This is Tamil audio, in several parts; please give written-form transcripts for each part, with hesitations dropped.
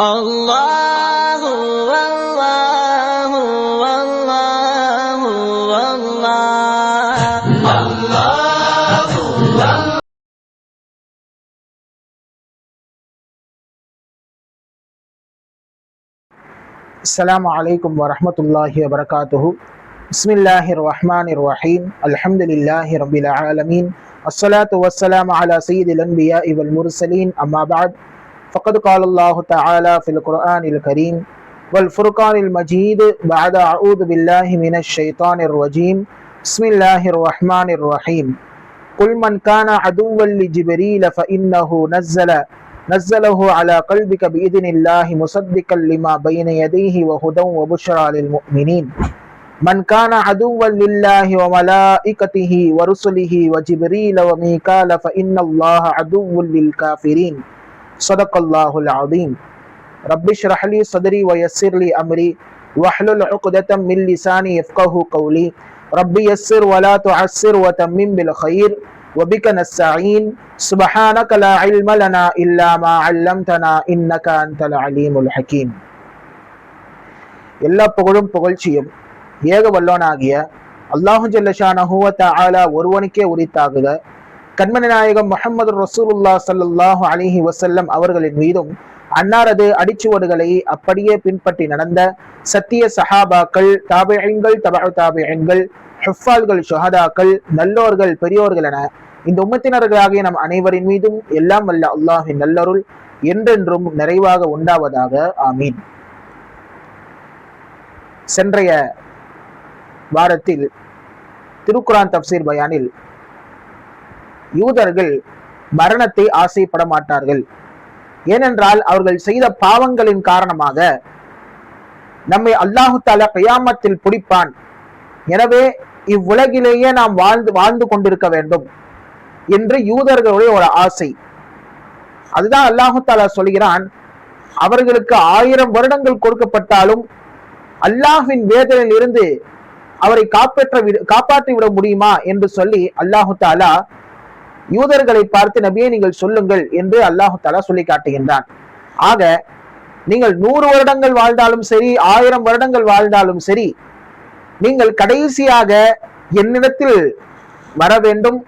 الله والله والله والله الله والله. السلام عليكم ورحمة الله وبركاته. بسم الله الرحمن الرحيم. الحمد لله رب العالمين. الصلاة والسلام على سيد الأنبياء والمرسلين. أما بعد، فقد قال الله تعالى في القرآن الكريم والفرقان المجيد بعد أعوذ بالله من الشيطان الرجيم. بسم الله الرحمن الرحيم. قل من كان عدوا لجبريل فإنه نزله على قلبك بإذن الله مصدقا لما بين يديه وهدى وبشرى للمؤمنين. من كان عدوا لله وملائكته ورسله وجبريل وميكال فإن الله عدو للكافرين. صدق الله العظيم. رب اشرح لي صدري ويسر لي أمري واحلل عقدة من لساني يفقه قولي. رب يسر ولا تعسر وتمم بالخير وبك نستعين. سبحانك لا علم لنا إلا ما علمتنا إنك أنت العليم الحكيم. எல்லா புகழும் புகழ்ச்சியும் ஏக வல்லோனாகிய அல்லாஹு ஜல்லஷானஹு வ தஆலா ஒருவனுக்கே உரித்தாகுக. கண்மணி நாயகம் முஹம்மது ரசூலுல்லாஹ் ஸல்லல்லாஹு அலைஹி வஸல்லம் அவர்களின் மீதும் அன்னாரது அடிச்சுவடுகளை அப்படியே பின்பற்றி நடந்த சத்திய சஹாபாக்கள், தாபிஈன்கள், தபஉ தாபிஈன்கள், ஹுஃபால்கள், ஷுஹதாக்கள், நல்லோர்கள், பெரியோர்கள் என இந்த உம்மத்தினர்களாகிய நம் அனைவரின் மீதும் எல்லாம் வல்ல அல்லாஹ்வின் நல்லருள் என்றென்றும் நிறைவாக உண்டாவதாக. ஆமீன். சென்றைய வாரத்தில் திருக்குரான் தப்சீர் பயானில் யூதர்கள் மரணத்தை ஆசைப்பட மாட்டார்கள், ஏனென்றால் அவர்கள் செய்த பாவங்களின் காரணமாக நம்மை அல்லாஹு தஆலா கியாமத்தில் பிடிப்பான். எனவே இவ்வுலகிலேயே நாம் வாழ்ந்து கொண்டிருக்க வேண்டும் என்று யூதர்களுடைய ஒரு ஆசை. அதுதான் அல்லாஹு தஆலா சொல்கிறான், அவர்களுக்கு 1000 வருடங்கள் கொடுக்கப்பட்டாலும் அல்லாஹ்வின் வேதனையில் இருந்து அவரை காப்பாற்றி விட முடியுமா என்று சொல்லி அல்லாஹு தஆலா யூதர்களை பார்த்து, நபியே நீங்கள் சொல்லுங்கள் என்று அல்லாஹு தஆலா சொல்லி காட்டுகின்றான். ஆக நீங்கள் 100 வருடங்கள் வாழ்ந்தாலும் சரி, 1000 வருடங்கள் வாழ்ந்தாலும் சரி, நீங்கள் கடைசியாக என்னிடத்தில் வர வேண்டும்.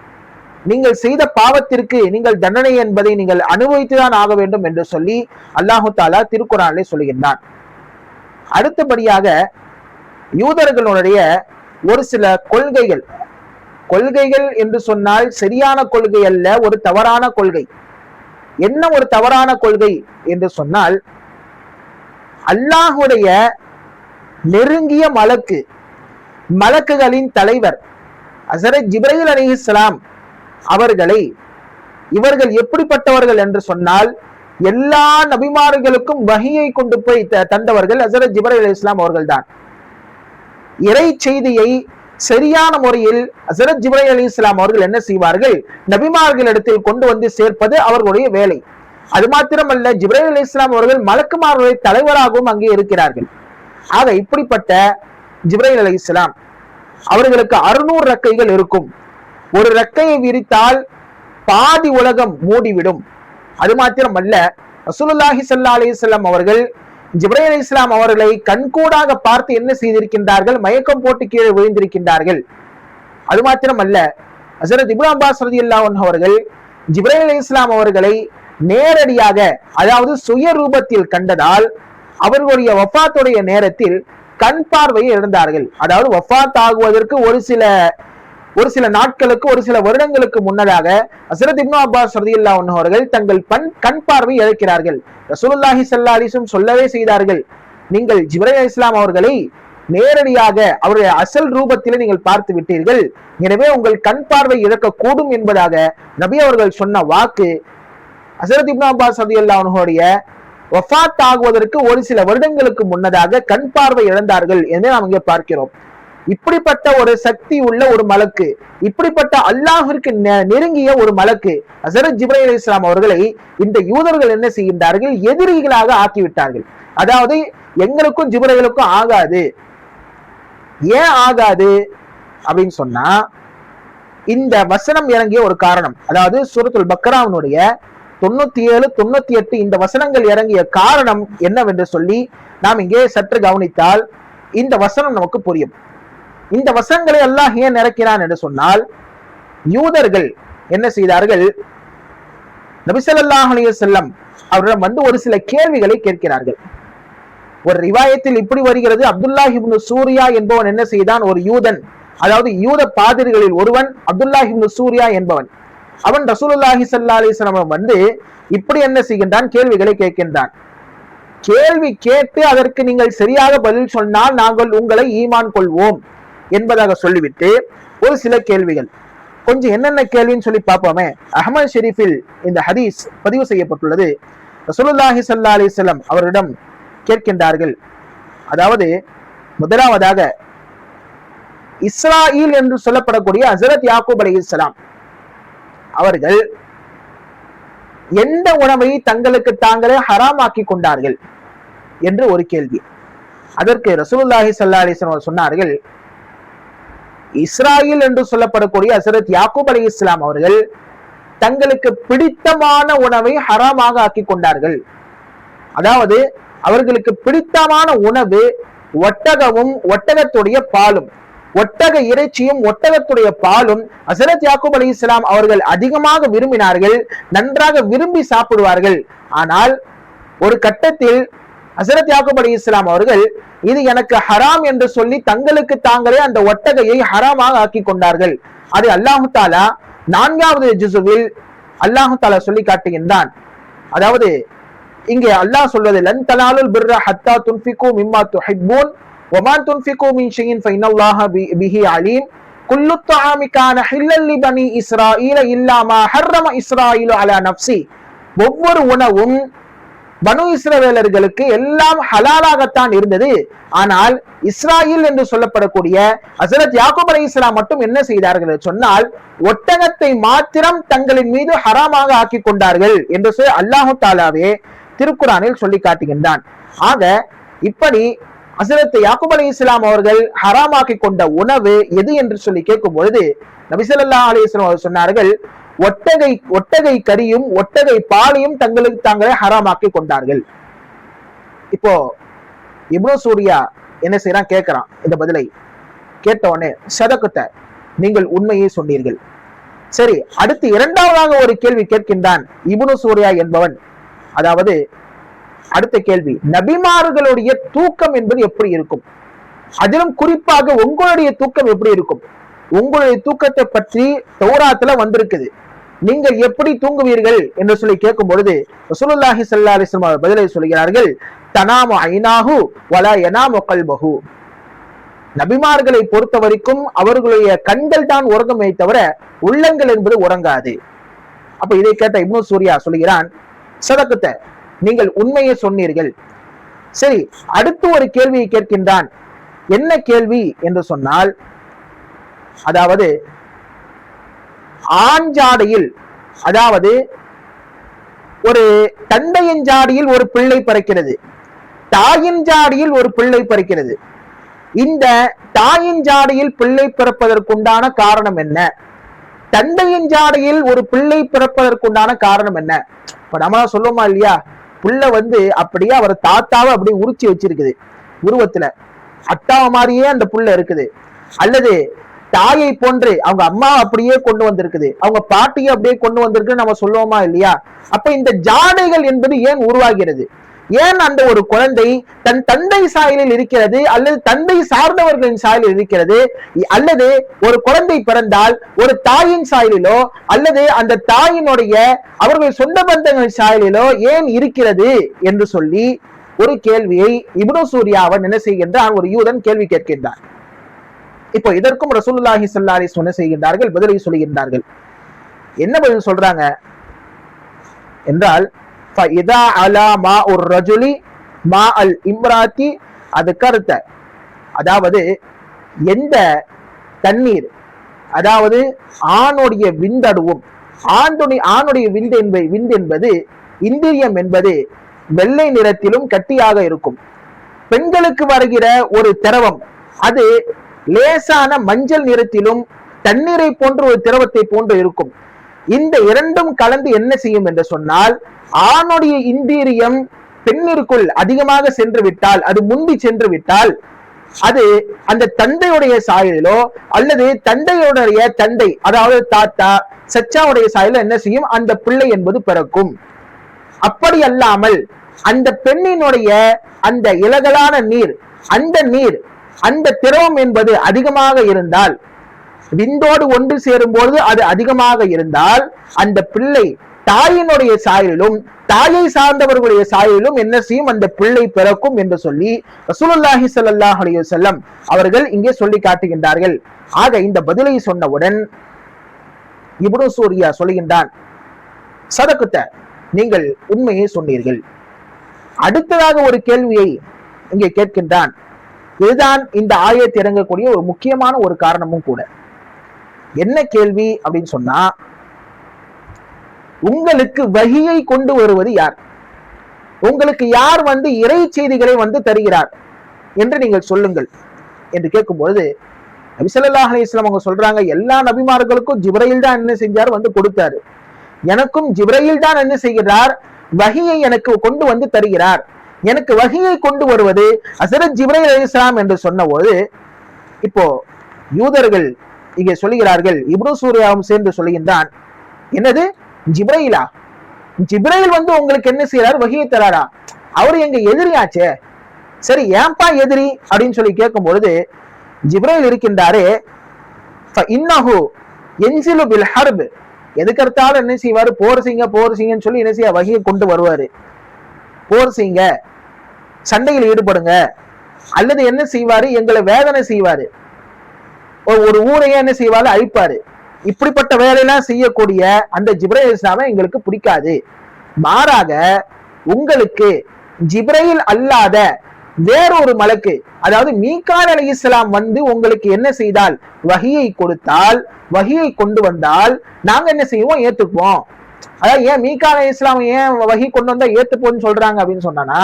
நீங்கள் செய்த பாவத்திற்கு நீங்கள் தண்டனை என்பதை நீங்கள் அனுபவித்துதான் ஆக வேண்டும் என்று சொல்லி அல்லாஹு தஆலா திருக்குர்ஆனிலே சொல்லுகின்றான். அடுத்தபடியாக யூதர்களுடைய ஒரு சில கொள்கைகள் என்று சொன்னால் சரியான கொள்கை அல்ல, ஒரு தவறான கொள்கை. என்ன ஒரு தவறான கொள்கை என்று சொன்னால், அல்லாஹுடைய நெருங்கிய மலக்குகளின் தலைவர் ஹஸரத் ஜிப்ரீல் அலைஹிஸ்ஸலாம் அவர்களை இவர்கள் எப்படிப்பட்டவர்கள் என்று சொன்னால், எல்லா நபிமார்களுக்கும் வஹியை கொண்டு போய் தந்தவர்கள் ஹஸரத் ஜிப்ரீல் அலைஹிஸ்ஸலாம் அவர்கள் தான். இறை செய்தியை சரியான முறையில் ஹஸரத் ஜிப்ரீல் அலைஹிஸ்ஸலாம் அவர்கள் என்ன செய்வார்கள், நபிமார்களிடத்தில் கொண்டு வந்து சேர்ப்பது அவர்களுடைய வேலை. அது மாத்திரமல்ல, ஜிப்ரீல் அலைஹிஸ்ஸலாம் அவர்கள் மலக்குமார்களுடைய தலைவராகவும் அங்கே இருக்கிறார்கள். ஆக இப்படிப்பட்ட ஜிப்ரீல் அலைஹிஸ்ஸலாம் அவர்களுக்கு 600 ரெக்கைகள் இருக்கும். ஒரு ரெக்கையை விரித்தால் பாதி உலகம் மூடிவிடும். அது மாத்திரமல்ல, ரசூலுல்லாஹி ஸல்லல்லாஹு அலைஹி வஸல்லம் அவர்கள் ஜிப்ரீல் அலைஹிஸ்ஸலாம் அவர்களை கண்கூடாக பார்த்து என்ன செய்திருக்கின்றார்கள், மயக்கம் போட்டு கீழே விழுந்திருக்கின்றார்கள். அது மாத்திரமல்ல, ஹஸரத் இப்னு அப்பாஸ் ரலியல்லாஹு அன்ஹு அவர்கள் ஜிப்ரீல் அலைஹிஸ்ஸலாம் அவர்களை நேரடியாக, அதாவது சுய ரூபத்தில் கண்டதால் அவர்களுடைய வஃபாத்துடைய நேரத்தில் கண் பார்வையை இழந்தார்கள். அதாவது வஃபாத் ஆகுவதற்கு ஒரு சில நாட்களுக்கு, ஒரு சில வருடங்களுக்கு முன்னதாக ஹஸரத் இப்னு அப்பாஸ் ரலியல்லாஹு அன்ஹு அவர்கள் தங்கள் கண் பார்வை இழக்கிறார்கள். ரசூலுல்லாஹி ஸல்லல்லாஹு அலைஹி வஸல்லம் சொல்லவே செய்தார்கள், நீங்கள் ஜிப்ரீல் அலைஹிஸ்ஸலாம் அவர்களை நேரடியாக அவருடைய அசல் ரூபத்திலே நீங்கள் பார்த்து விட்டீர்கள், எனவே உங்கள் கண் பார்வை இழக்கக்கூடும் என்பதாக நபி அவர்கள் சொன்ன வாக்கு ஹஸரத் இப்னு அப்பாஸ் ரலியல்லாஹு அன்ஹு உடைய வஃபாத் ஆகுவதற்கு ஒரு சில வருடங்களுக்கு முன்னதாக கண் பார்வை இழந்தார்கள் என்று நாம் இங்கே பார்க்கிறோம். இப்படிப்பட்ட ஒரு சக்தி உள்ள ஒரு மலக்கு, இப்படிப்பட்ட அல்லாஹ்விற்கு நெருங்கிய ஒரு மலக்கு ஹஸரத் ஜிப்ரீல் அலைஹிஸ்ஸலாம் அவர்களை இந்த யூதர்கள் என்ன செய்கின்றார்கள், எதிரிகளாக ஆக்கிவிட்டார்கள். அதாவது எங்களுக்கும் ஜிப்ரீலுக்கும் ஆகாது. ஏன் ஆகாது அப்படின்னு சொன்னா, இந்த வசனம் இறங்கிய ஒரு காரணம். அதாவது சூரத்துல் பக்ராவுடைய 97, 98 இந்த வசனங்கள் இறங்கிய காரணம் என்னவென்று சொல்லி நாம் இங்கே சற்று கவனித்தால் இந்த வசனம் நமக்கு புரியும். இந்த வசனங்களை அல்லாஹ் ஏன் இறக்கிறான் என்று சொன்னால், யூதர்கள் என்ன செய்தார்கள், நபி ஸல்லல்லாஹு அலைஹி வஸல்லம் அவரிடம் வந்து ஒரு சில கேள்விகளை கேட்கிறார்கள். ஒரு ரிவாயத்தில் இப்படி வருகிறது, அப்துல்லாஹ் இப்னு சூரியா என்பவன் என்ன செய்தான், ஒரு யூதன், அதாவது யூத பாதிரிகளில் ஒருவன் அப்துல்லாஹ் இப்னு சூரியா என்பவன், அவன் ரசூலுல்லாஹி ஸல்லல்லாஹு அலைஹி வஸல்லம் வந்து இப்படி என்ன செய்கின்றான், கேள்விகளை கேட்கின்றான். கேள்வி கேட்டு அதற்கு நீங்கள் சரியாக பதில் சொன்னால் நாங்கள் உங்களை ஈமான் கொள்வோம் என்பதாக சொல்லிவிட்டு ஒரு சில கேள்விகள், கொஞ்சம் என்னென்ன கேள்வின்னு சொல்லி பார்ப்போமே. அஹ்மத் ஷெரீஃபில் இந்த ஹதீஸ் பதிவு செய்யப்பட்டுள்ளது. ரசூலுல்லாஹி ஸல்லல்லாஹு அலைஹி வஸல்லம் அவரிடம் கேட்கின்றார்கள், அதாவது முதலாவதாக இஸ்ராயில் என்று சொல்லப்படக்கூடிய ஹஜ்ரத் யாக்கூப் அலைஹிஸ்ஸலாம் அவர்கள் எந்த உணவை தங்களுக்கு தாங்களே ஹராமாக்கி கொண்டார்கள் என்று ஒரு கேள்வி. அதற்கு ரசூலுல்லாஹி ஸல்லல்லாஹு அலைஹி வஸல்லம் சொன்னார்கள், இஸ்ராயில் என்று சொல்லப்படக்கூடிய ஹஜ்ரத் யாக்கூப் அலைஹிஸ்ஸலாம் அவர்கள் தங்களுக்கு பிடித்தமான உணவை ஹராமாக ஆக்கி கொண்டார்கள். அதாவது அவர்களுக்கு பிடித்தமான உணவு ஒட்டகமும் ஒட்டகத்துடைய பாலும், ஒட்டக இறைச்சியும் ஒட்டகத்துடைய பாலும் ஹஜ்ரத் யாக்கூப் அலைஹிஸ்ஸலாம் அவர்கள் அதிகமாக விரும்பினார்கள், நன்றாக விரும்பி சாப்பிடுவார்கள். ஆனால் ஒரு கட்டத்தில் ஹஜ்ரத் யாக்கூப் அலைஹிஸ்ஸலாம் அவர்கள் இது எனக்கு ஹராம் என்று சொல்லி தங்களுக்கு தாங்களே அந்த ஒட்டகையை ஹராமாக ஆக்கி கொண்டார்கள். அது அல்லாஹு தாலா 4வது ஜுஸுவில் அல்லாஹு தாலா சொல்லி காட்டுகின்றான். அதாவது இங்கே அல்லாஹ் சொல்வது, லன் தனாலுல் பிர்ர ஹத்தா துன்ஃபிகு மிம்மா துஹிப்பூன் வமா துன்ஃபிகு மின் ஷைஇன் ஃபஇன்னல்லாஹ பிஹி அலீம் குல்லு த்ஆமி கான ஹில்லல் லிபனி இஸ்ராயீல இல்லா மா ஹர்ரம இஸ்ராயீலு அலா நஃப்ஸி. ஒவ்வொரு உணவும் பனு இஸ்ரவேலர்களுக்கு எல்லாம் ஹலாலாகத்தான் இருந்தது. ஆனால் இஸ்ராயில் என்று சொல்லப்படக்கூடிய ஹஜ்ரத் யாக்கூப் அலைஹிஸ்ஸலாம் மட்டும் என்ன செய்தார்கள் சொன்னால், ஒட்டகத்தை மாத்திரம் தங்களின் மீது ஹராமாக ஆக்கி கொண்டார்கள் என்று சொல்லி அல்லாஹு தாலாவே திருக்குரானில் சொல்லி காட்டுகின்றான். ஆக இப்படி ஹஜ்ரத் யாக்கூப் அலைஹிஸ்ஸலாம் அவர்கள் ஹராமாக்கி கொண்ட உணவு எது என்று சொல்லி கேட்கும் பொழுது நபி ஸல்லல்லாஹு அலைஹி வஸல்லம் அவர்கள் சொன்னார்கள், ஒட்டகை கறியும் ஒட்டகை பாலையும் தங்களுக்கு தாங்களே ஹராமாக்கி கொண்டார்கள். இப்போ இப்னு சூரியா என்ன செய்யறான், கேட்கிறான். இந்த பதிலை கேட்ட உடனே, சதகத்தை, நீங்கள் உண்மையை சொன்னீர்கள். சரி, அடுத்து இரண்டாவதாக ஒரு கேள்வி கேட்கின்றான் இப்னு சூரியா என்பவன். அதாவது அடுத்த கேள்வி, நபிமார்களுடைய தூக்கம் என்பது எப்படி இருக்கும், அதிலும் குறிப்பாக உங்களுடைய தூக்கம் எப்படி இருக்கும், உங்களுடைய தூக்கத்தை பற்றி தௌராத்துல வந்திருக்குது, நீங்கள் எப்படி தூங்குவீர்கள் என்று சொல்லி கேட்கும் பொழுது ரசூலுல்லாஹி ஸல்லல்லாஹு அலைஹி வஸல்லம் பதிலை சொல்கிறார்கள், தனாமு ஐனாஹு வலா யனாமு கல்பஹு. நபிமார்களை பொறுத்த வரைக்கும் அவர்களுடைய கண்கள் தான் உறங்குமே தவிர உள்ளங்கள் என்பது உறங்காது. அப்ப இதை கேட்ட இப்னு சூரியா சொல்கிறான், சதகத்தை, நீங்கள் உண்மையை சொன்னீர்கள். சரி, அடுத்து ஒரு கேள்வியை கேட்கின்றான். என்ன கேள்வி என்று சொன்னால், அதாவது ஆண் ஜாடையில், அதாவது ஒரு தந்தையின் ஜாடியில் ஒரு பிள்ளை பிறக்கிறது, தாயின் ஜாடியில் ஒரு பிள்ளை பிறக்கிறது. இந்த தாயின் ஜாடியில் பிள்ளை பிறப்பதற்குண்டான காரணம் என்ன, தந்தையின் ஜாடையில் ஒரு பிள்ளை பிறப்பதற்குண்டான காரணம் என்ன? இப்ப நம்ம சொல்லுவோமா இல்லையா, பிள்ளை வந்து அப்படியே அவர் தாத்தாவை அப்படியே உரிச்சி வச்சிருக்குது, உருவத்துல அத்தாவை மாதிரியே அந்த புள்ள இருக்குது, அல்லது தாயை போன்று அவங்க அம்மா அப்படியே கொண்டு வந்திருக்குது, அவங்க பாட்டியை அப்படியே கொண்டு வந்திருக்கு நம்ம சொல்லுவோமா இல்லையா? அப்ப இந்த ஜாடைகள் என்பது ஏன் உருவாகிறது? ஏன் அந்த ஒரு குழந்தை தன் தந்தை சாயலில் இருக்கிறது அல்லது தந்தை சார்ந்தவர்களின் சாயலில் இருக்கிறது, அல்லது ஒரு குழந்தை பிறந்தால் ஒரு தாயின் சாயலிலோ அல்லது அந்த தாயினுடைய அவர்கள் சொந்த பந்தங்களின் சாயலிலோ ஏன் இருக்கிறது என்று சொல்லி ஒரு கேள்வியை இப்னு சூரியாவன் என்ன செய்கின்றான், ஒரு யூதன் கேள்வி கேட்கின்றான். இப்போ இதற்கும் ரசூலுல்லாஹி ஸல்லல்லாஹு அலைஹி வஸல்லம் செய்கின்றார்கள், பதிலை சொல்கின்றார்கள். என்ன பதில் சொல்றாங்க என்றால், ஃபஇதா அலா மாஉர் ரஜுலி மாஅல் இம்ராத்தி, அது கருத்த, அதாவது எந்த தண்ணீர், அதாவது ஆணுடைய விந்தடுவும், ஆணுடைய விந்து என்பது இந்திரியம் என்பது வெள்ளை நிறத்திலும் கட்டியாக இருக்கும். பெண்களுக்கு வருகிற ஒரு திரவம் அது லேசான மஞ்சள் நிறத்திலும் தண்ணீரை போன்ற ஒரு திரவத்தை போன்று இருக்கும். இந்த இரண்டும் கலந்து என்ன செய்யும் என்று சொன்னால், ஆணுடைய இந்திரியம் பெண்ணிற்குள் அதிகமாக சென்று விட்டால், அது முந்தி சென்று விட்டால், அது அந்த தந்தையுடைய சாயலிலோ அல்லது தந்தையுடைய தந்தை, அதாவது தாத்தா சச்சாவுடைய சாயலில் என்ன செய்யும், அந்த பிள்ளை என்பது பிறக்கும். அப்படி அல்லாமல் அந்த பெண்ணினுடைய அந்த இலகலான நீர், அந்த திரவம் என்பது அதிகமாக இருந்தால், விந்தோடு ஒன்று சேரும் பொழுது அது அதிகமாக இருந்தால், அந்த பிள்ளை தாயினுடைய சாயலிலும் தாயை சார்ந்தவர்களுடைய சாயலிலும் என்ன செய்யும், அந்த பிள்ளை பிறக்கும் என்று சொல்லி ரசூலுல்லாஹி ஸல்லல்லாஹு அலைஹி வஸல்லம் அவர்கள் இங்கே சொல்லி காட்டுகின்றார்கள். ஆக இந்த பதிலை சொன்னவுடன் இப்னு சூரியா சொல்லுகின்றான், சதகுத்த, நீங்கள் உண்மையை சொன்னீர்கள். அடுத்ததாக ஒரு கேள்வியை இங்கே கேட்கின்றான். இதுதான் இந்த ஆயத்து இறங்கக்கூடிய ஒரு முக்கியமான ஒரு காரணமும் கூட. என்ன கேள்வி அப்படின்னு சொன்னா, உங்களுக்கு வஹியை கொண்டு வருவது யார்? உங்களுக்கு யார் இறை செய்திகளை தருகிறார் என்று நீங்கள் சொல்லுங்கள் என்று கேட்கும் பொழுது நபி ஸல்லல்லாஹு அலைஹி வஸல்லம் அவங்க சொல்றாங்க, எல்லா நபிமார்களுக்கும் ஜிப்ரீல் தான் என்ன செஞ்சார், கொடுத்தாரு. எனக்கும் ஜிப்ரீல் தான் என்ன செய்கிறார், வஹியை எனக்கு கொண்டு தருகிறார். எனக்கு வஹியை கொண்டு வருவது ஹஸரத் ஜிப்ரீல் அலைஹிஸ்ஸலாம் என்று சொன்னபோது, இப்போ யூதர்கள் இங்கே சொல்லுகிறார்கள், இப்னு சூரியாவும் சேர்ந்து சொல்லுகின்றான், என்னது ஜிப்ரீலா? ஜிப்ரீல் உங்களுக்கு என்ன செய்யறாரு, வஹியை தராரா? அவரு எங்க எதிரியாச்சே, சரி ஏன்பா எதிரி அப்படின்னு சொல்லி கேட்கும் பொழுது, ஜிப்ரீல் இருக்கின்றாரே இன்னஹு யன்சிலு பில் ஹர்ப், எதுக்கர்த்தாலும் என்ன செய்வாரு, போர் செய்யுங்கன்னு சொல்லி என்ன செய்ய வஹியை கொண்டு வருவாரு. போர் செய்யுங்க, சண்டையில் ஈடுபடுங்க, அல்லது என்ன செய்வாரு, எங்களை வேதனை செய்வாரு, ஒரு ஊரையே என்ன செய்வாரு, அழிப்பாரு. இப்படிப்பட்ட வேலையெல்லாம் செய்யக்கூடிய அந்த ஜிப்ரீல் அலைஹிஸ்ஸலாமை எங்களுக்கு பிடிக்காது. மாறாக உங்களுக்கு ஜிப்ரீல் அல்லாத வேறொரு மலக்கு, அதாவது மீகாயில் அலைஹிஸ்ஸலாம் உங்களுக்கு என்ன செய்தால், வஹியை கொடுத்தால், வஹியை கொண்டு வந்தால் நாங்க என்ன செய்வோம், ஏத்துக்குவோம். அதாவது ஏன் மீகாயில் அலைஹிஸ்ஸலாம் ஏன் வஹி கொண்டு வந்தா ஏத்துப்போன்னு சொல்றாங்க அப்படின்னு சொன்னா,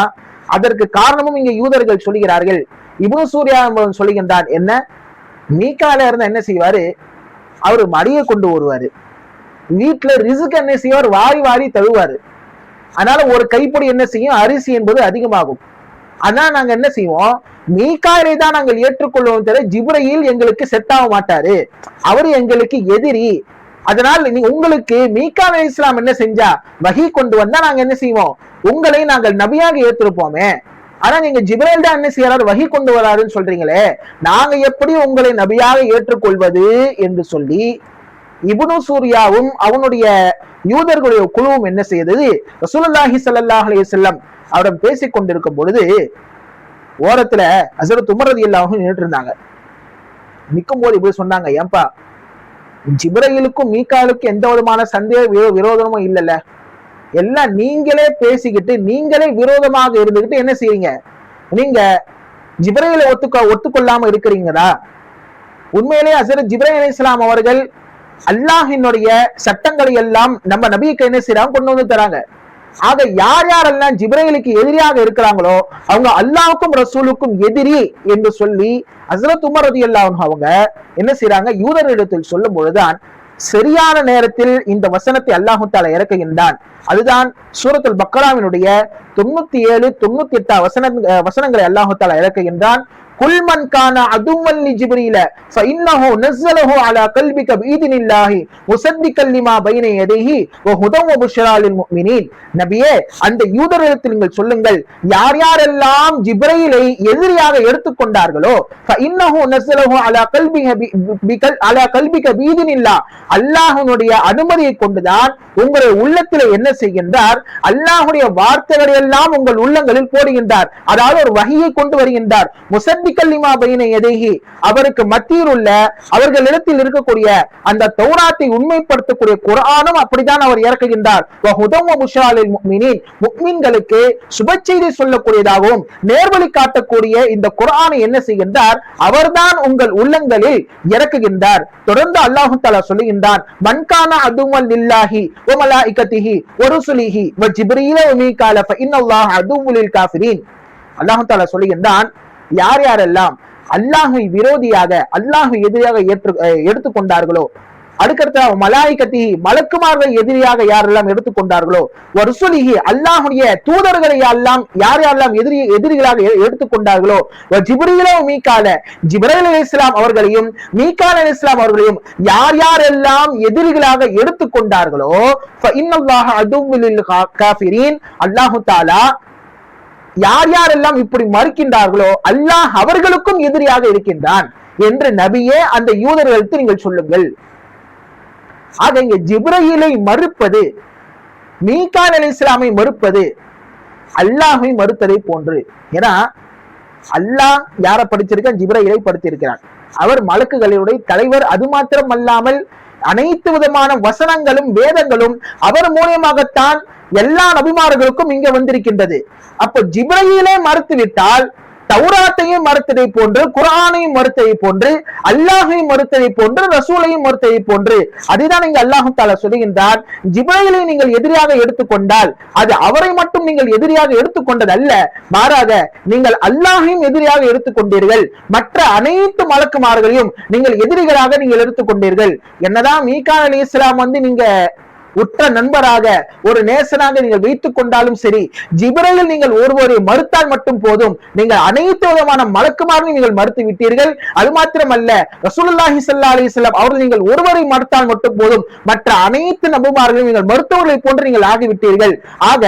அதற்கு காரணமும் இங்க யூதர்கள் சொல்லுகிறார்கள். இப்னு சூரியா சொல்லுகின்றான், என்ன மீகாயில இருந்தா என்ன செய்வாரு, அவரு மடியை கொண்டு வருவாரு, வீட்டுல ரிஸ்க் என்ன செய்வார், வாரி வாரி தழுவாரு. அதனால ஒரு கைப்பொடி என்ன செய்யும், அரிசி என்பது அதிகமாகும். அதனால நாங்க என்ன செய்வோம், மீகாயிலை தான் நாங்கள் ஏற்றுக்கொள்வோம் தவிர ஜிப்ரீல் எங்களுக்கு செட் ஆக மாட்டாரு, அவரு எங்களுக்கு எதிரி. அதனால் உங்களுக்கு மீகாயில் அலைஹிஸ்ஸலாம் என்ன செஞ்சா, வஹி கொண்டு வந்தா நாங்க என்ன செய்வோம், உங்களை நாங்கள் நபியாக ஏற்றிருப்போமே. ஆனா நீங்க ஜிப்ரீல் தான் என்ன செய்யறாரு, வஹி கொண்டு வராருன்னு சொல்றீங்களே, நாங்க எப்படி உங்களை நபியாக ஏற்றுக்கொள்வது என்று சொல்லி இப்னு சூரியாவும் அவனுடைய யூதர்களுடைய குழுவும் என்ன செய்தது, ரசூலுல்லாஹி ஸல்லல்லாஹு அலைஹி வஸல்லம் அவரிடம் பேசிக் கொண்டிருக்கும் பொழுது ஓரத்துல ஹஸரத் உமர் ரலியல்லாஹு அன்ஹு நின்னுட்டு இருந்தாங்க. நிற்கும் போது இப்படி சொன்னாங்க, ஏன்பா ஜிப்ரீலுக்கும் மீகாயிலுக்கும் எந்த விதமான சந்தேக விரோதமும் இல்லைல்ல, எல்லாம் நீங்களே பேசிக்கிட்டு நீங்களே விரோதமாக இருந்துகிட்டு என்ன செய்றீங்க, நீங்க ஜிப்ரீலை ஒத்துக்கொள்ளாம இருக்கிறீங்களா? உண்மையிலே ஹஸரத் ஜிப்ரீல் அலைஹிஸ்ஸலாம் அவர்கள் அல்லாஹ்வினுடைய சட்டங்களை எல்லாம் நம்ம நபிக்கு என்ன செய்றாங்க, கொண்டு வந்து தராங்க. ஆக யார் யாரெல்லாம் ஜிப்ரீலுக்கு எதிரியாக இருக்கிறாங்களோ அவங்க அல்லாஹ்வுக்கும் ரசூலுக்கும் எதிரி என்று சொல்லி ஹஸரத் உமர் ரலியல்லாஹு அன்ஹு அவங்க என்ன செய்றாங்க, யூதர்களிடத்தில் சொல்லும் பொழுதுதான் சரியான நேரத்தில் இந்த வசனத்தை அல்லாஹ் தஆலா இறக்குகின்றான். அதுதான் சூரத்துல் பக்ராவினுடைய 97, 98 வசனங்களை அல்லாஹ் தஆலா இறக்குகின்றான். குல் மன் கான அதுவன் லிஜிப்ரீல ஃபஇன்னஹு நஸலஹு அலா கல்பிக பிஇذنில்லாஹி முஸத்திகல் லிமா பைன யதைஹி வ ஹுதன் வ புஷ்ரா லில் முஃமினீன். நபியே, அந்த யூதர்களிடத்தில் நீங்கள் சொல்லுங்கள், யார் யாரெல்லாம் ஜிப்ரீலை எதிரியாக எடுத்துக்கொண்டார்களோ ஃபஇன்னஹு நஸலஹு அலா கல்பிக பிஇذனில்லாஹ், அல்லாஹ்வுடைய அனுமதியை கொண்டுதான் உங்களுடைய உள்ளத்தில் என்ன செய்கின்றார், அல்லாஹ்வுடைய வார்த்தைகளை எல்லாம் உங்கள் உள்ளங்களில் போடுகின்றார். அதாவது ஒரு வஹியை கொண்டு வருகின்றார். அவருக்கு மத்தியில் உள்ள அவர்களிடத்தில் இருக்கக்கூடிய அந்த தௌராத்தை உண்மைப்படுத்தக்கூடிய குர்ஆனும் அப்படித்தான் அவர் இறக்குகின்றார். முஃமின்களுக்கு சுப செய்தி சொல்லக்கூடியதாகவும் நேர்வழி காட்டக்கூடிய இந்த குர்ஆனை என்ன செய்கின்றார், அவர்தான் உங்கள் உள்ளங்களில் இறக்குகின்றார். தொடர்ந்து அல்லாஹ் தஆலா சொல்லுகின்றான், மன் கான அதுவன் லில்லாஹி வ மலாயிகத்திஹி வ ருசுலிஹி வ ஜிப்ரீல வ மீகால ஃபஇன்னல்லாஹ அதுவ்வுல் லில் காஃபிரீன். அல்லாஹ் தஆலா சொல்லுகின்றான், யார் யாரெல்லாம் அல்லாஹ்வை விரோதியாக அல்லாஹ்வை எதிராக எடுத்துக்கொண்டார்களோ அடுக்கடுத்த மலாய்கத்தி மலக்குமார்கள் எதிரியாக யாரெல்லாம் எடுத்துக்கொண்டார்களோ, ருசுலிஹி அல்லாஹுடைய தூதர்களை எல்லாம் யார் யாரெல்லாம் எதிரிகளாக எடுத்துக்கொண்டார்களோ, ஜிப்ரீல மீகால ஜிப்ரீல் அலைஹிஸ்ஸலாம் அவர்களையும் மீகால் அலைஹிஸ்ஸலாம் அவர்களையும் யார் யாரெல்லாம் எதிரிகளாக எடுத்துக்கொண்டார்களோ, ஃபஇன்னல்லாஹ அதுவ்வுல் லில் காஃபிரீன் அல்லாஹ் தஆலா யார் யாரெல்லாம் இப்படி மறுக்கின்றார்களோ அல்லாஹ் அவர்களுக்கும் எதிரியாக இருக்கின்றான் என்று நபியே அந்த யூதர்களுக்கு நீங்கள் சொல்லுங்கள். ஆக இங்க ஜிப்ரீலை மறுப்பது, மீகால் அலைஹிஸ்ஸலாமை மறுப்பது அல்லாஹை மறுத்ததை போன்று. ஏன்னா அல்லாஹ் யாரை படிச்சிருக்கான்? ஜிப்ரீலை படித்திருக்கிறான். அவர் மலக்குகளுடைய தலைவர். அது மாத்திரம் அல்லாமல் அனைத்து விதமான வசனங்களும் வேதங்களும் அவர் மூலியமாகத்தான் எல்லா நபிமார்களுக்கும் இங்க வந்திருக்கின்றது. அப்ப ஜிப்ரீலை மறுத்து விட்டால் தௌராத்தையும் மறுத்ததை போன்று, குர்ஆனையும் மறுத்ததை போன்று, அல்லாஹையும் மறுத்ததை போன்று, ரசூலையும் மறுத்ததை போன்று. அதுதான் இங்க அல்லாஹ் தஆலா சொல்கின்றான், ஜிப்ரீலை நீங்கள் எதிரியாக எடுத்துக்கொண்டால் அது அவரை மட்டும் நீங்கள் எதிரியாக எடுத்துக்கொண்டது அல்ல, மாறாக நீங்கள் அல்லாஹையும் எதிரியாக எடுத்துக்கொண்டீர்கள், மற்ற அனைத்து மலக்குமார்களையும் நீங்கள் எதிரிகளாக நீங்கள் எடுத்துக்கொண்டீர்கள். என்னதான் மீகால் அலைஹிஸ்ஸலாம் நீங்க உற்ற நண்பராக ஒரு நேசனாக நீங்கள் வைத்துக் கொண்டாலும் சரி, ஜிப்ரீல் நீங்கள் ஒருவரை மறுத்தால் மட்டும் போதும், நீங்கள் அனைத்து விதமான மலக்குமாரையும் நீங்கள் மறுத்து விட்டீர்கள். அது மாத்திரமல்ல, ரசூலுல்லாஹி ஸல்லல்லாஹு அலைஹி வஸல்லம் அவர்கள் நீங்கள் ஒருவரை மறுத்தால் மட்டும் போதும், மற்ற அனைத்து நபிமார்களையும் நீங்கள் மறுத்தவர்களை போன்று நீங்கள் ஆகிவிட்டீர்கள். ஆக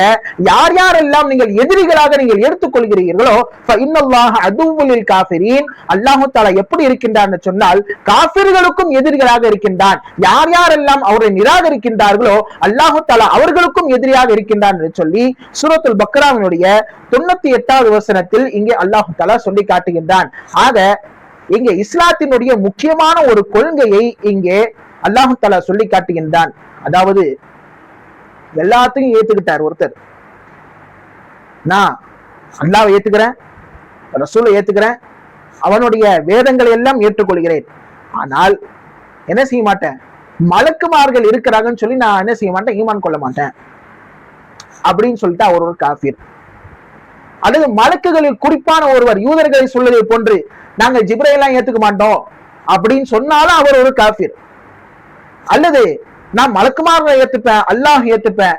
யார் யாரெல்லாம் நீங்கள் எதிரிகளாக நீங்கள் எடுத்துக்கொள்கிறீர்களோ, ஃபஇன்னல்லாஹ அதுவ்வுல் லில் காஃபிரீன் அல்லாஹ் தஆலா எப்படி இருக்கின்றான் சொன்னால் காஃபிர்களுக்கும் எதிரிகளாக இருக்கின்றான். யார் யாரெல்லாம் அவரை நிராகரிக்கின்றார்களோ அல்லாஹ் தஆலா அவர்களுக்கும் எதிரியாக இருக்கின்றான் என்று சொல்லி சூரத்துல் பக்ராவினுடைய 98வது வசனத்தில் இங்கே அல்லாஹ் தஆலா சொல்லி காட்டுகின்றான். ஆக இங்கே இஸ்லாத்தினுடைய முக்கியமான ஒரு கொள்கையை இங்கே அல்லாஹ் தஆலா சொல்லி காட்டுகின்றான். அதாவது எல்லாத்தையும் ஏத்துக்கிட்டார் ஒருத்தர். நான் அல்லாஹ்வை ஏத்துக்கிறேன், ரசூலை ஏத்துக்கிறேன், அவனுடைய வேதங்களை எல்லாம் ஏற்றுக்கொள்கிறேன், ஆனால் என்ன செய்ய மாட்டேன், மலக்குமார்கள் இருக்கிறாங்கன்னு சொல்லி நான் என்ன செய்ய மாட்டேன், ஈமான் கொள்ள மாட்டேன் அப்படின்னு சொல்லிட்டு அவர் ஒரு காஃபிர். அல்லது மலக்குகளில் குறிப்பான ஒருவர் யூதர்களை சொல்வதை போன்று நாங்கள் ஜிப்ரீலாம் ஏத்துக்க மாட்டோம் அப்படின்னு சொன்னாலும் அவர் ஒரு காஃபிர். அல்லது நான் மலக்குமார்களை ஏத்துப்பேன், அல்லாஹ் ஏத்துப்பேன்,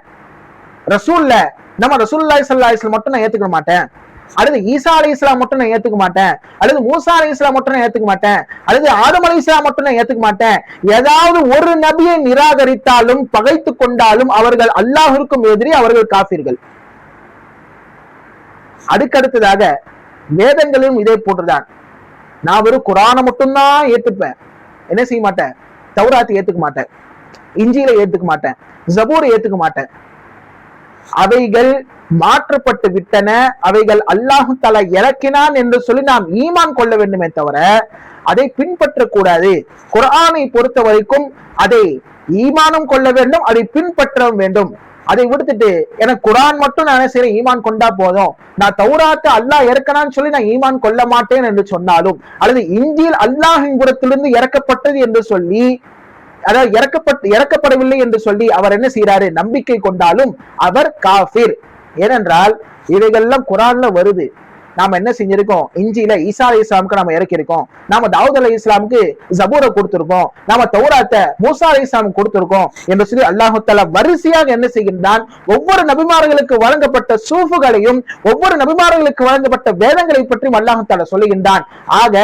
ரசூல்ல நம்ம ரசூலுல்லாஹி ஸல்லல்லாஹு அலைஹி வஸல்லம் மட்டும் நான் ஏத்துக்க மாட்டேன், அல்லது ஈசா அலைஹிஸ்ஸலாம் மட்டும் நான் ஏத்துக்க மாட்டேன், அல்லது மூசா அலைஹிஸ்ஸலாம் மட்டும் நான் ஏத்துக்க மாட்டேன், அல்லது ஆதம் அலைஹிஸ்ஸலாம் மட்டும் நான் ஏத்துக்க மாட்டேன், ஏதாவது ஒரு நபியை நிராகரித்தாலும் பகைத்து கொண்டாலும் அவர்கள் அல்லாஹ்விற்கும் எதிரி, அவர்கள் காஃபிர்கள். அடுக்கடுத்ததாக வேதங்களும் இதே போன்றுதான். நான் வெறும் குர்ஆனை மட்டும்தான் ஏத்துப்பேன், என்ன செய்ய மாட்டேன், தௌராத்தை ஏத்துக்க மாட்டேன், இஞ்சிலை ஏத்துக்க மாட்டேன், ஜபூரை ஏத்துக்க மாட்டேன். அவைகள் மாற்றப்பட்டு விட்டன, அவைகள் அல்லாஹ் தஆலா இறக்கினான் என்று சொல்லி நாம் ஈமான் கொள்ள வேண்டுமே தவிர அதை பின்பற்றக்கூடாது. குர்ஆனை பொறுத்த வரைக்கும் அதை ஈமானும் கொள்ள வேண்டும், அதை பின்பற்றவும் வேண்டும். அதை விடுத்துட்டு எனக்கு குர்ஆன் மட்டும் நான் செய்யறேன், ஈமான் கொண்டா போதும், நான் தௌராத்தை அல்லாஹ் இறக்கனான்னு சொல்லி நான் ஈமான் கொள்ள மாட்டேன் என்று சொன்னாலும், அல்லது இஞ்சில் அல்லாஹின் புறத்திலிருந்து இறக்கப்பட்டது என்று சொல்லி, அதாவது இறக்கப்படவில்லை என்று சொல்லி அவர் என்ன செய்யறாரு, நம்பிக்கை கொண்டாலும் அவர் காஃபிர். ஏனென்றால் இவைகள்லாம் குர்ஆன்ல வருது. நாம என்ன செஞ்சிருக்கோம், இஞ்சில ஈசா அலைஹிஸ்ஸலாமுக்கு நாம இறக்கிருக்கோம், நாம தாவூத் அலைஹிஸ்ஸலாமுக்கு ஜபூரை கொடுத்திருக்கோம், நாம தௌராத்தை மூசா அலைஹிஸ்ஸலாமுக்கு கொடுத்திருக்கோம் என்று சொல்லி அல்லாஹ் தஆலா வரிசையாக என்ன செய்கின்றான், ஒவ்வொரு நபிமார்களுக்கு வழங்கப்பட்ட சூஃபுகளையும் ஒவ்வொரு நபிமார்களுக்கு வழங்கப்பட்ட வேதங்களை பற்றி அல்லாஹ் தஆலா சொல்லுகின்றான். ஆக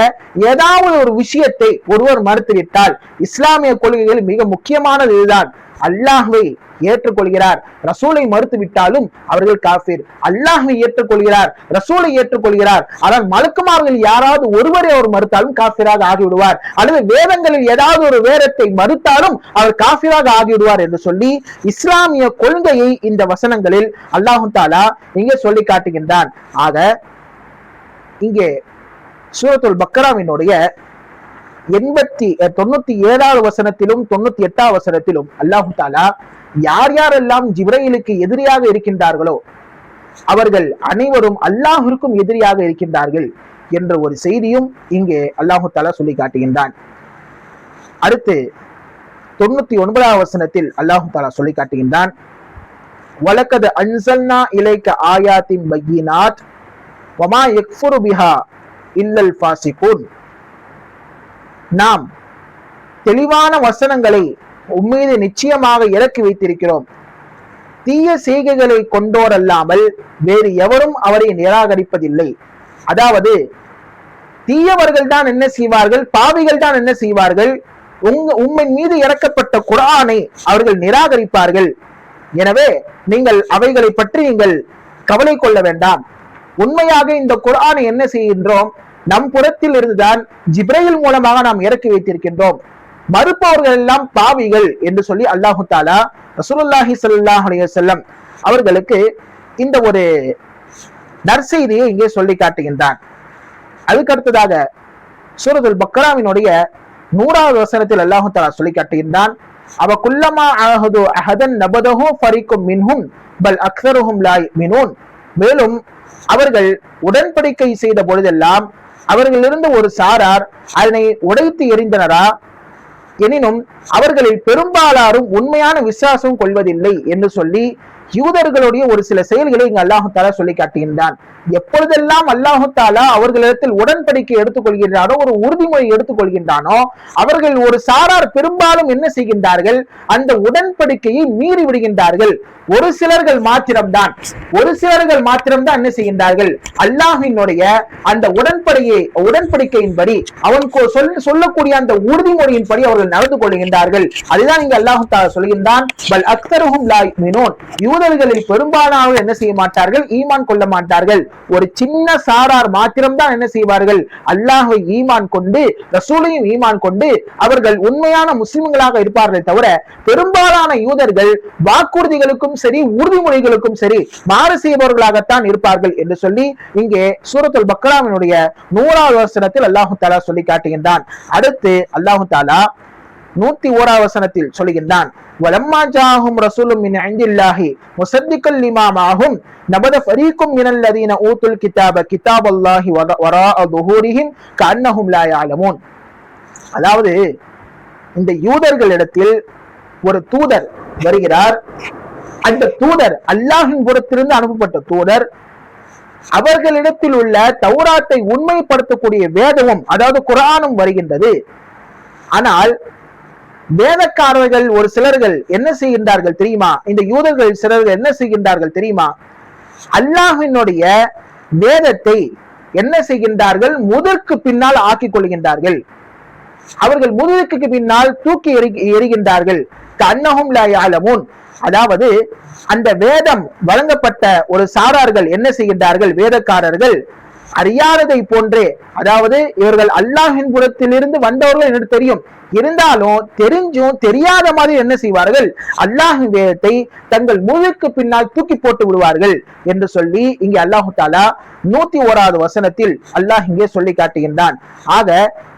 ஏதாவது ஒரு விஷயத்தை ஒருவர் மறுத்துவிட்டால் இஸ்லாமிய கொள்கைகள் மிக முக்கியமானது இதுதான். அல்லாஹ்வை ஏற்றுக்கொள்கிறார், ரசூலை மறுத்து விட்டாலும் அவர்கள் காஃபிர். அல்லாஹ்வை ஏற்றுக்கொள்கிறார், ரசூலை ஏற்றுக்கொள்கிறார், ஆனால் மலக்குமார்கள் யாராவது ஒருவரை அவர் மறுத்தாலும் காஃபிராக ஆகிவிடுவார், அல்லது வேதங்களில் ஏதாவது ஒரு வேதத்தை மறுத்தாலும் அவர் காஃபிராக ஆகிவிடுவார் என்று சொல்லி இஸ்லாமிய கொள்கையை இந்த வசனங்களில் அல்லாஹ் தஆலா இங்கே சொல்லி காட்டுகின்றான். ஆக இங்கே சூரத்துல் பக்ராவினுடைய 97வது வசனத்திலும் 98வது வசனத்திலும் அல்லாஹ் தஆலா யார் யாரெல்லாம் ஜிப்ரீலுக்கு எதிரியாக இருக்கின்றார்களோ அவர்கள் அனைவரும் அல்லாஹ்விற்கும் எதிரியாக இருக்கின்றார்கள் என்ற ஒரு செய்தியும் இங்கே அல்லாஹ் தஆலா சொல்லி காட்டுகின்றான். அடுத்து 99வது வசனத்தில் அல்லாஹ் தஆலா சொல்லி காட்டுகின்றான், வலக்கத் அன்ஸல்னா இலைக ஆயாத்தின் பய்யினாத் வமா யக்ஃபுரு பிஹா இல்லல் ஃபாசிகூன். நாம் தெளிவான வசனங்களை உம்மீது நிச்சயமாக இறக்கி வைத்திருக்கிறோம். தீய செய்கைகளை கொண்டோர் அல்லாமல் வேறு எவரும் அவரை நிராகரிப்பதில்லை. அதாவது தீயவர்கள் தான் என்ன செய்வார்கள், பாவிகள் தான் என்ன செய்வார்கள், உம்மின் மீது இறக்கப்பட்ட குர்ஆனை அவர்கள் நிராகரிப்பார்கள். எனவே நீங்கள் அவைகளை பற்றி நீங்கள் கவலை கொள்ள வேண்டாம். உண்மையாக இந்த குர்ஆனை என்ன செய்கின்றோம், நம் புறத்தில் இருந்துதான் ஜிப்ரீல் மூலமாக நாம் இறக்கி வைத்திருக்கின்றோம். மறுப்பவர்கள் எல்லாம் பாவிகள் என்று சொல்லி அல்லாஹு தஆலா ரசூலுல்லாஹி ஸல்லல்லாஹு அலைஹி வஸல்லம் அவர்களுக்கு இந்த ஒரு நற்செய்தியை இங்கே சொல்லி காட்டுகின்றான். அதுக்கு அடுத்ததாக சூரத்துல் பக்ராவினுடைய 100வது வசனத்தில் அல்லாஹு தஆலா சொல்லி காட்டுகின்றான், அவ குல்லமா அஹது அஹதன் நபதஹு ஃபரிக்கும் மின்ஹும் பல் அக்ஸருஹும் லா யுமினூன். மேலும் அவர்கள் உடன்படிக்கை செய்த பொழுதெல்லாம் அவர்களிலிருந்து ஒரு சாரார் அதனை உடைத்து எறிந்தனரா, எனினும் அவர்களில் பெரும்பாலாரும் உண்மையான விசுவாசம் கொள்வதில்லை என்று சொல்லி யூதர்களுடைய ஒரு சில செயல்களை இங்கு அல்லாஹு தஆலா சொல்லி காட்டுகின்றான். எப்பொழுதெல்லாம் அல்லாஹு தஆலா அவர்களிடத்தில் உடன்படிக்கை எடுத்துக்கொள்கின்றானோ, ஒரு உறுதிமொழி எடுத்துக்கொள்கின்றானோ, அவர்கள் ஒரு சாரார் பெரும்பாலும் என்ன செய்கின்றார்கள், அந்த உடன்படிக்கையை மீறி விடுகின்றார்கள். ஒரு சிலர்கள் மாத்திரம்தான் என்ன செய்கின்றார்கள், அல்லாஹ்வினுடைய அந்த உடன்படிக்கையின்படி அவன் சொல்லக்கூடிய அந்த உறுதிமொழியின்படி அவர்கள் நடந்து கொள்கின்றார்கள். அதுதான் இங்க அல்லாஹு தஆலா சொல்கின்றான், பல் அக்ஸருஹும் லா யுமினூன். யூதர்களில் பெரும்பாலானவர்கள் என்ன செய்ய மாட்டார்கள், ஈமான் கொள்ள மாட்டார்கள். ஒரு சின்ன சாரார் மாத்திரம்தான் என்ன செய்வார்கள், அல்லாஹ்வை ஈமான் கொண்டு ரசூலையும் ஈமான் கொண்டு அவர்கள் உண்மையான முஸ்லிம்களாக இருப்பார்கள். தவிர பெரும்பாலான யூதர்கள் வாக்குறுதிகளுக்கும் சரி உறுதிமொழிகளுக்கும் சரி மாறு செய்பவர்களாகத்தான் இருப்பார்கள் என்று சொல்லி இங்கே சூரத்துல் பக்ராவினுடைய 100வது வசனத்தில் அல்லாஹு தஆலா சொல்லி காட்டுகின்றான். அடுத்து அல்லாஹு தஆலா 101வது வசனத்தில் சொல்லுகின்றான், வலம்மா ஜாஹும் ரசூலும் மின் இன்தில்லாஹி முஸத்திகல் லிமா மாஹும் நபத ஃபரீக்கும் மினல் லதீன ஊதுல் கிதாப கிதாபல்லாஹி வராஅ ظுஹூரிஹிம் கஅன்னஹும் லா யஅலமூன். அதாவது இந்த யூதர்களிடத்தில் ஒரு தூதர் வருகிறார். அந்த தூதர் அல்லாஹ்வின் புறத்திலிருந்து அனுப்பப்பட்ட தூதர். அவர்களிடத்தில் உள்ள தௌராத்தை உண்மைப்படுத்தக்கூடிய வேதமும் அதாவது குர்ஆனும் வருகின்றது. ஆனால் வேதக்காரர்கள் ஒரு சிலர்கள் என்ன செய்கின்றார்கள் தெரியுமா, இந்த யூதர்கள் சிலர்கள் என்ன செய்கின்றார்கள் தெரியுமா, அல்லாஹ்வினுடைய வேதத்தை என்ன செய்கின்றார்கள், முதற்கு பின்னால் ஆக்கிக் கொள்கின்றார்கள். அவர்கள் முதுகுக்கு பின்னால் தூக்கி எறிகின்றார்கள். கஅன்னஹும் லா யஅலமூன். அதாவது அந்த வேதம் வழங்கப்பட்ட ஒரு சாரார்கள் என்ன செய்கின்றார்கள், வேதக்காரர்கள் அறியாததை போன்றே, அதாவது இவர்கள் அல்லாஹ்வின் புறத்திலிருந்து வந்தவர்கள் என்று தெரியும், இருந்தாலும் தெரிஞ்சும் தெரியாத மாதிரி என்ன செய்வார்கள், அல்லாஹ்வின் வேதத்தை தங்கள் முழுக்கு பின்னால் தூக்கி போட்டு விடுவார்கள் என்று சொல்லி இங்கே அல்லாஹு தஆலா 101வது வசனத்தில் அல்லாஹ் இங்கே சொல்லி காட்டுகின்றான். ஆக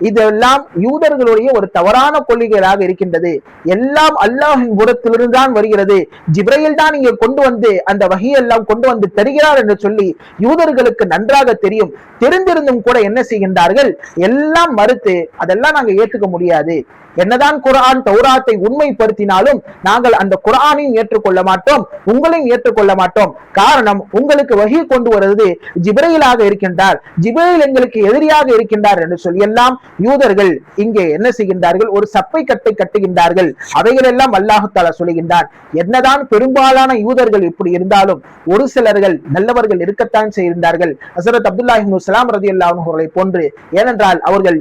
இதெல்லாம் யூதர்களுடைய ஒரு தவறான கொள்கைகளாக இருக்கின்றது. எல்லாம் அல்லாஹ்வின் புறத்திலிருந்து தான் வருகிறது, ஜிப்ரீல் தான் இங்கே கொண்டு வந்து அந்த வஹீயெல்லாம் கொண்டு வந்து தருகிறார் என்று சொல்லி யூதர்களுக்கு நன்றாக தெரியும். தெரிந்திருந்தும் கூட என்ன செய்கின்றார்கள், எல்லாம் மறுத்து அதெல்லாம் நாங்க ஏற்றுக்க முடியாது, என்னதான் குர்ஆன் தௌராத்தை உண்மைப்படுத்தினாலும் நாங்கள் அந்த குர்ஆனையும் ஏற்றுக்கொள்ள மாட்டோம், உங்களையும் ஏற்றுக்கொள்ள மாட்டோம். காரணம், உங்களுக்கு வஹீ கொண்டு வருவது ஜிப்ரீலாக இருக்கின்றார், ஜிப்ரீல் எங்களுக்கு எதிரியாக இருக்கின்றார் என்று சொல்லி எல்லாம் யூதர்கள் இங்கே என்ன செய்கின்றார்கள், ஒரு சப்பை கட்டை கட்டுகின்றார்கள். அவைகளெல்லாம் அல்லாஹ் தஆலா சொல்கின்றான். என்னதான் பெரும்பாலான யூதர்கள் இப்படி இருந்தாலும் ஒரு சிலர்கள் நல்லவர்கள் இருக்கத்தான் செய்கின்றார்கள். ஹஸரத் அப்துல்லாஹ் இப்னு ஸலாம் ரலியல்லாஹு அன்ஹு அவர்களை போன்று. ஏனென்றால் அவர்கள்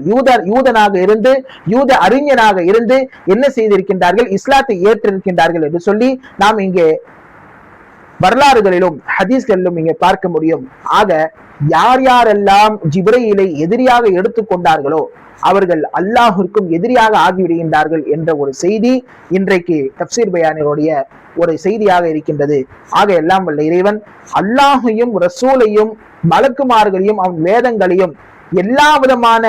யூதனாக இருந்து யூத அறிஞர் இருந்து என்ன செய்திருக்கின்றார்கள், இஸ்லாத்தை ஏற்றிருக்கின்றார்கள் என்று சொல்லி நாம் இங்கே வரலாறுகளிலும் ஹதீஸ்களிலும் இங்கே பார்க்க முடியும். ஆக யார் யாரெல்லாம் ஜிப்ரீலை எதிரியாக எடுத்துக்கொண்டார்களோ அவர்கள் அல்லாஹ்விற்கும் எதிரியாக ஆகிவிடுகின்றார்கள் என்ற ஒரு செய்தி இன்றைக்கு தஃப்சீர் பயானினுடைய ஒரு செய்தியாக இருக்கின்றது. ஆக எல்லாம் வல்ல இறைவன் அல்லாஹையும் ரசூலையும் மலக்குமார்களையும் அவன் வேதங்களையும் எல்லா விதமான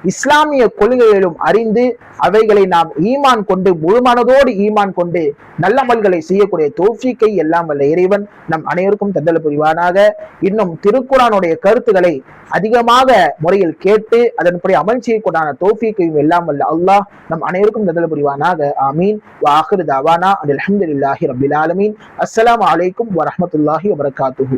இஸ்லாமிய கொள்கைகளிலும் அறிந்து அவைகளை நாம் ஈமான் கொண்டு முழுமனதோடு ஈமான் கொண்டு நல்லமல்களை செய்யக்கூடிய தௌஃபீக்கை எல்லாம் வல்ல இறைவன் நம் அனைவருக்கும் தந்தல் புரிவானாக. இன்னும் திருக்குர்ஆனுடைய கருத்துக்களை அதிகமாக முறையில் கேட்டு அதன்படி அமல் செய்யக்கூடான தௌஃபீக்கையும் எல்லாம் வல்ல அல்லாஹ் நம் அனைவருக்கும் தந்தல் புரிவானாக. ஆமீன். வ ஆகிரு தஅவானா அல்ஹம்துலில்லாஹி ரப்பில் ஆலமீன். அஸ்ஸலாமு அலைக்கும் வ ரஹ்மத்துல்லாஹி வ பரகாத்துஹு.